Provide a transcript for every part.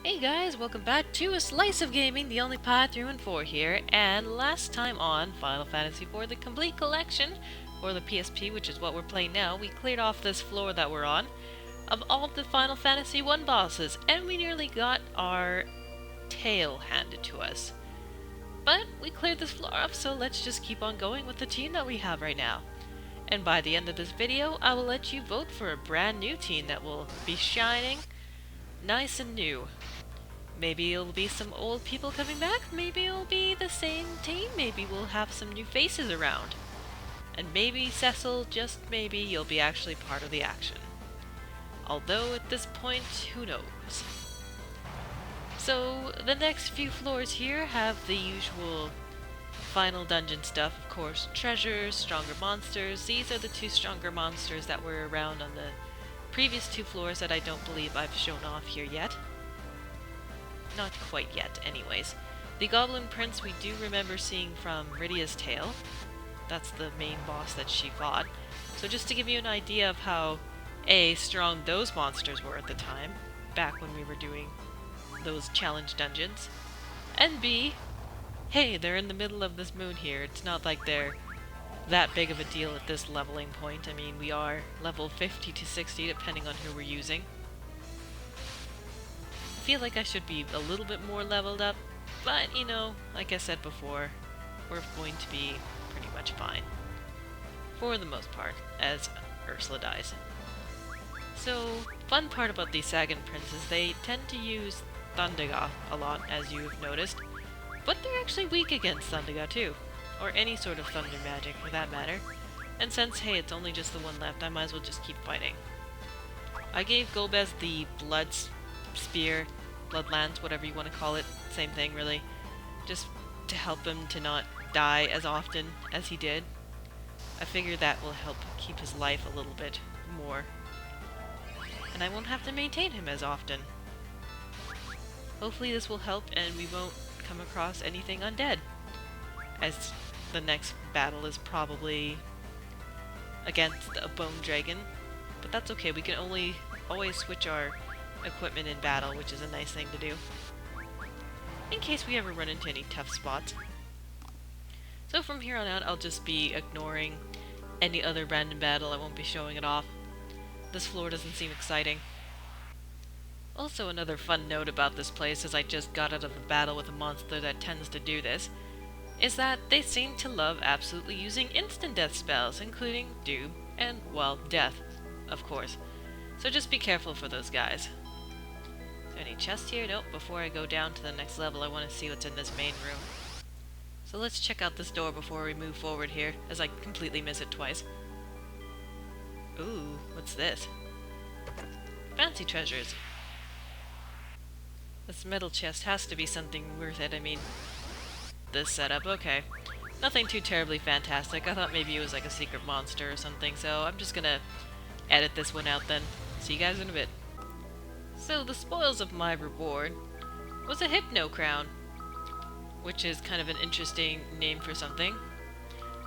Hey guys, welcome back to A Slice of Gaming, the only path through and 4 here, and last time on Final Fantasy IV, the complete collection, for the PSP, which is what we're playing now, we cleared off this floor that we're on, of all of the Final Fantasy I bosses, and we nearly got our tail handed to us. But we cleared this floor off, so let's just keep on going with the team that we have right now. And by the end of this video, I will let you vote for a brand new team that will be shining nice and new. Maybe it'll be some old people coming back, maybe it'll be the same team, maybe we'll have some new faces around. And maybe, Cecil, just maybe, you'll be actually part of the action. Although, at this point, who knows? So, the next few floors here have the usual final dungeon stuff, of course. Treasures, stronger monsters. These are the two stronger monsters that were around on the previous two floors that I don't believe I've shown off here yet. Not quite yet, anyways. The Goblin Prince we do remember seeing from Rydia's tale. That's the main boss that she fought. So just to give you an idea of how, A, strong those monsters were at the time, back when we were doing those challenge dungeons, and B, hey, they're in the middle of this moon here. It's not like they're that big of a deal at this leveling point. I mean, we are level 50 to 60, depending on who we're using. I feel like I should be a little bit more leveled up, but, you know, like I said before, we're going to be pretty much fine. For the most part, as Ursula dies. So, fun part about these Sagan Princes, they tend to use Thundaga a lot, as you've noticed, but they're actually weak against Thundaga too, or any sort of thunder magic for that matter, and since, hey, it's only just the one left, I might as well just keep fighting. I gave Golbez the Blood Spear, Blood Lance, whatever you want to call it, same thing really, just to help him to not die as often as he did. I figure that will help keep his life a little bit more, and I won't have to maintain him as often. Hopefully this will help and we won't come across anything undead, as the next battle is probably against a bone dragon, but that's okay, we can always switch our equipment in battle, which is a nice thing to do, in case we ever run into any tough spots. So from here on out, I'll just be ignoring any other random battle, I won't be showing it off. This floor doesn't seem exciting. Also, another fun note about this place, as I just got out of a battle with a monster that tends to do this, is that they seem to love absolutely using instant death spells, including Doom and, well, Death, of course. So just be careful for those guys. Is there any chest here? Nope. Before I go down to the next level, I want to see what's in this main room. So let's check out this door before we move forward here, as I completely miss it twice. Ooh, what's this? Fancy treasures. This metal chest has to be something worth it. I mean, this setup, okay. Nothing too terribly fantastic. I thought maybe it was like a secret monster or something, so I'm just gonna edit this one out then. See you guys in a bit. So, the spoils of my reward was a Hypno Crown, which is kind of an interesting name for something.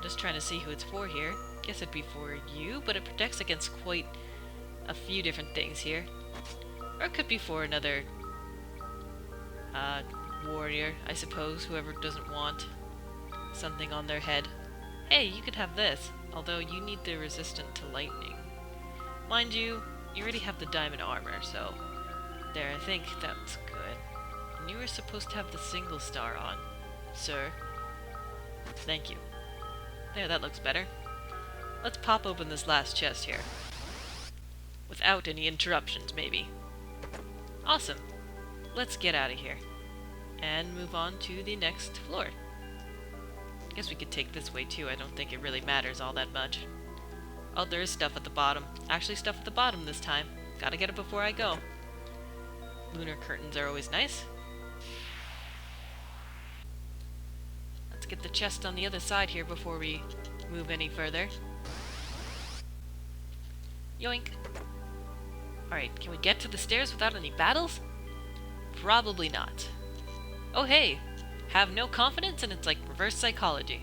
Just trying to see who it's for here. Guess it'd be for you, but it protects against quite a few different things here. Or it could be for another warrior, I suppose, whoever doesn't want something on their head. Hey, you could have this, although you need the resistant to lightning. Mind you, you already have the diamond armor, so there, I think that's good. And you were supposed to have the single star on, sir. Thank you. There, that looks better. Let's pop open this last chest here. Without any interruptions, maybe. Awesome. Let's get out of here. And move on to the next floor. I guess we could take this way too, I don't think it really matters all that much. Oh, there is stuff at the bottom. Actually, stuff at the bottom this time. Gotta get it before I go. Lunar curtains are always nice. Let's get the chest on the other side here before we move any further. Yoink. Alright, can we get to the stairs without any battles? Probably not. Oh hey! Have no confidence and it's like reverse psychology.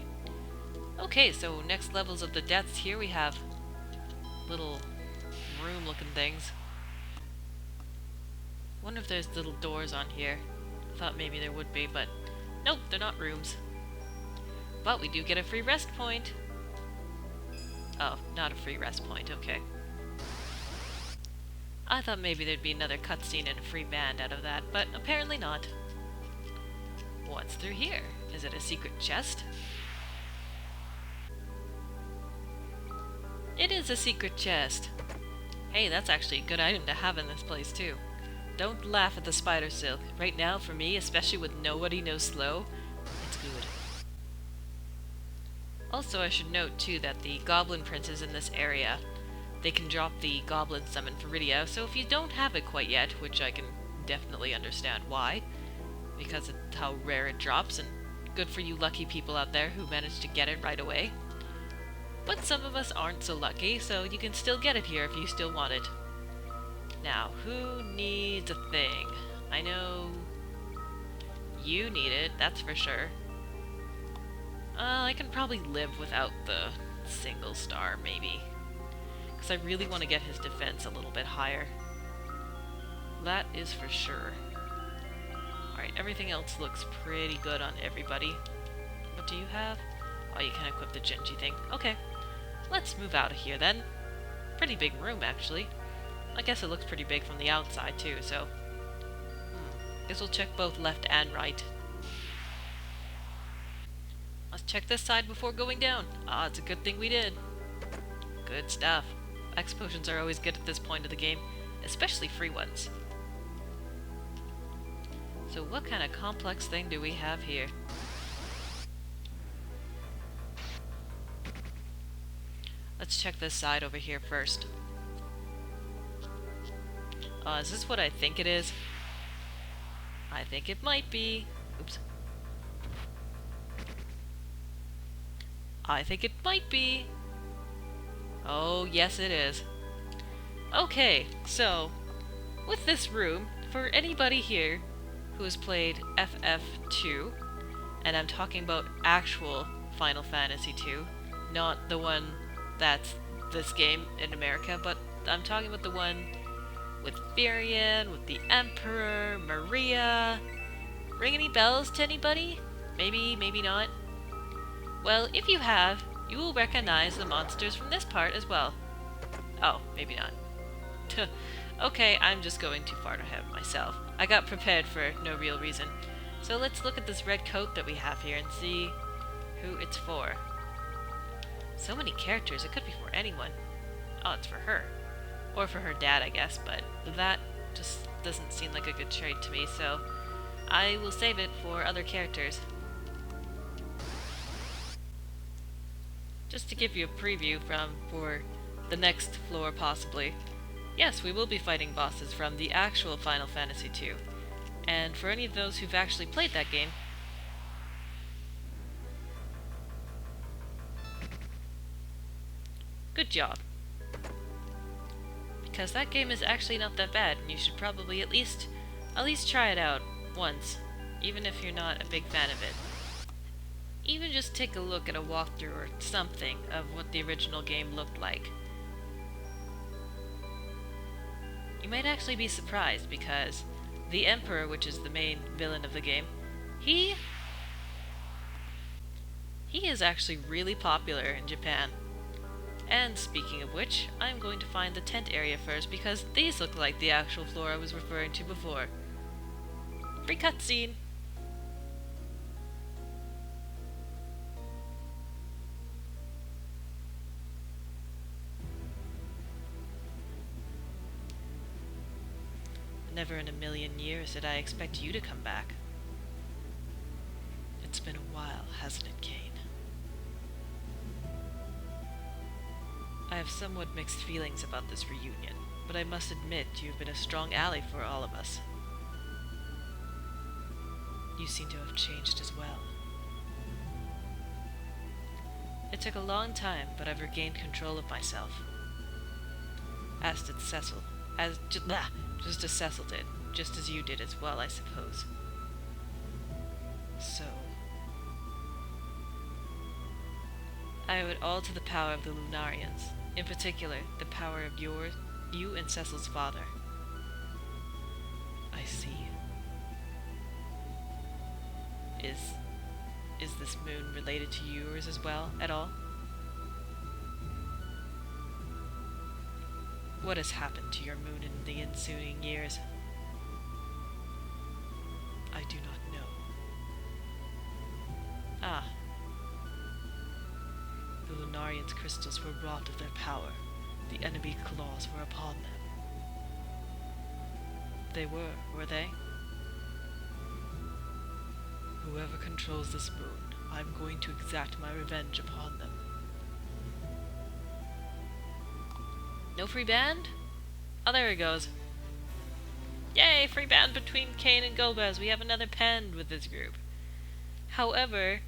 Okay, so next levels of the deaths here we have little room looking things. wonder if there's little doors on here. I thought maybe there would be, but nope, they're not rooms. But we do get a free rest point. Oh, not a free rest point, okay. I thought maybe there'd be another cutscene and a free band out of that, but apparently not. What's through here? Is it a secret chest? It is a secret chest. Hey, that's actually a good item to have in this place too. Don't laugh at the spider silk. Right now, for me, especially with nobody knows slow, it's good. Also, I should note too that the goblin princes in this area, they can drop the goblin summon for Rydia, so if you don't have it quite yet, which I can definitely understand why, because of how rare it drops, and good for you lucky people out there who managed to get it right away. But some of us aren't so lucky, so you can still get it here if you still want it. Now, who needs a thing? I know you need it, that's for sure. I can probably live without the single star, maybe. Because I really want to get his defense a little bit higher. That is for sure. Alright, everything else looks pretty good on everybody. What do you have? Oh, you can equip the Genji thing. Okay. Let's move out of here then. Pretty big room, actually. I guess it looks pretty big from the outside, too, so... Guess we'll check both left and right. Let's check this side before going down. Ah, it's a good thing we did. Good stuff. X potions are always good at this point of the game, especially free ones. So what kind of complex thing do we have here? Let's check this side over here first. Is this what I think it is? I think it might be. Oops. I think it might be. Oh, yes it is. Okay, so, with this room, for anybody here who has played FF2, and I'm talking about actual Final Fantasy II, not the one that's this game in America, but I'm talking about the one with Firion, with the Emperor, Maria. Ring any bells to anybody? Maybe, maybe not. Well, if you have, you will recognize the monsters from this part as well. Oh, maybe not. Okay, I'm just going too far ahead of myself. I got prepared for no real reason. So let's look at this red coat that we have here and see who it's for. So many characters, it could be for anyone. Oh, it's for her. Or for her dad, I guess, but that just doesn't seem like a good trade to me, so I will save it for other characters. Just to give you a preview for the next floor, possibly. Yes, we will be fighting bosses from the actual Final Fantasy II. And for any of those who've actually played that game, good job. Because that game is actually not that bad, and you should probably at least try it out once, even if you're not a big fan of it. Even just take a look at a walkthrough or something of what the original game looked like. You might actually be surprised, because the Emperor, which is the main villain of the game, he is actually really popular in Japan. And speaking of which, I'm going to find the tent area first, because these look like the actual floor I was referring to before. Free cutscene! Never in a million years did I expect you to come back. It's been a while, hasn't it, Kain? I have somewhat mixed feelings about this reunion, but I must admit you've been a strong ally for all of us. You seem to have changed as well. It took a long time, but I've regained control of myself. As did Cecil. Just as Cecil did. Just as you did as well, I suppose. So... I owe it all to the power of the Lunarians. In particular, the power of you and Cecil's father. I see. Is this moon related to yours as well, at all? What has happened to your moon in the ensuing years? I do not know. Ah. The Lunarians' crystals were robbed of their power. The enemy claws were upon them. They were they? Whoever controls this moon, I'm going to exact my revenge upon them. No free band? Oh, there it goes. Yay, free band between Kain and Golbez. We have another band with this group. However,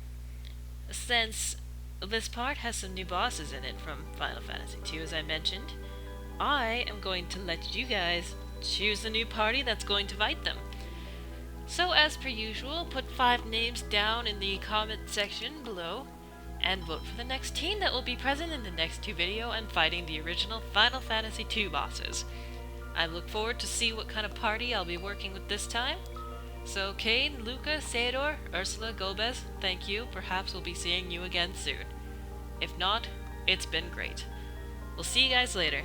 since this part has some new bosses in it from Final Fantasy II, as I mentioned, I am going to let you guys choose the new party that's going to fight them. So, as per usual, put 5 names down in the comment section below, and vote for the next team that will be present in the next 2 videos and fighting the original Final Fantasy II bosses. I look forward to see what kind of party I'll be working with this time. So, Kain, Luca, Ceodore, Ursula, Golbez, thank you. Perhaps we'll be seeing you again soon. If not, it's been great. We'll see you guys later.